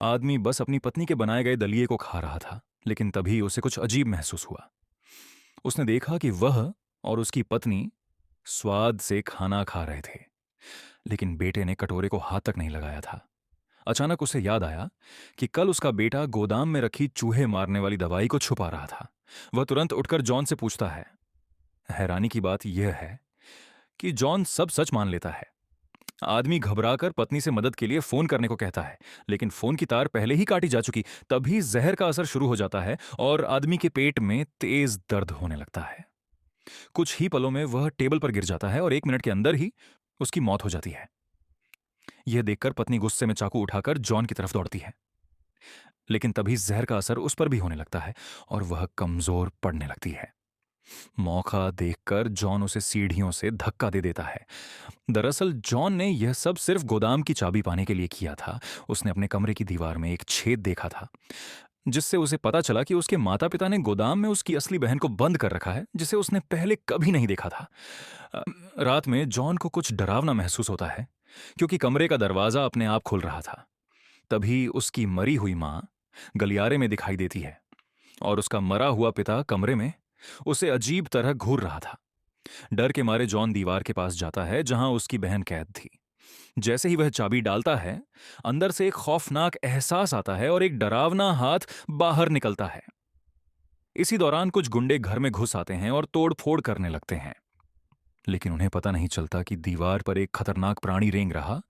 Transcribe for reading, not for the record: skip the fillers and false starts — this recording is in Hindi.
आदमी बस अपनी पत्नी के बनाए गए दलिए को खा रहा था, लेकिन तभी उसे कुछ अजीब महसूस हुआ। उसने देखा कि वह और उसकी पत्नी स्वाद से खाना खा रहे थे, लेकिन बेटे ने कटोरे को हाथ तक नहीं लगाया था। अचानक उसे याद आया कि कल उसका बेटा गोदाम में रखी चूहे मारने वाली दवाई को छुपा रहा था। वह तुरंत उठकर जॉन से पूछता है। हैरानी की बात यह है कि जॉन सब सच मान लेता है। आदमी घबराकर पत्नी से मदद के लिए फोन करने को कहता है, लेकिन फोन की तार पहले ही काटी जा चुकी। तभी जहर का असर शुरू हो जाता है और आदमी के पेट में तेज दर्द होने लगता है। कुछ ही पलों में वह टेबल पर गिर जाता है और 1 मिनट के अंदर ही उसकी मौत हो जाती है। यह देखकर पत्नी गुस्से में चाकू उठाकर जॉन की तरफ दौड़ती है, लेकिन तभी जहर का असर उस पर भी होने लगता है और वह कमजोर पड़ने लगती है। मौका देखकर जॉन उसे सीढ़ियों से धक्का दे देता है। दरअसल जॉन ने यह सब सिर्फ गोदाम की चाबी पाने के लिए किया था। उसने अपने कमरे की दीवार में एक छेद देखा था, जिससे उसे पता चला कि उसके माता पिता ने गोदाम में उसकी असली बहन को बंद कर रखा है, जिसे उसने पहले कभी नहीं देखा था। अ, रात में जॉन को कुछ डरावना महसूस होता है, क्योंकि कमरे का दरवाजा अपने आप खुल रहा था। तभी उसकी मरी हुई मां गलियारे में दिखाई देती है और उसका मरा हुआ पिता कमरे में उसे अजीब तरह घूर रहा था। डर के मारे जॉन दीवार के पास जाता है जहां उसकी बहन कैद थी। जैसे ही वह चाबी डालता है, अंदर से एक खौफनाक एहसास आता है और एक डरावना हाथ बाहर निकलता है। इसी दौरान कुछ गुंडे घर में घुस आते हैं और तोड़फोड़ करने लगते हैं, लेकिन उन्हें पता नहीं चलता कि दीवार पर एक खतरनाक प्राणी रेंग रहा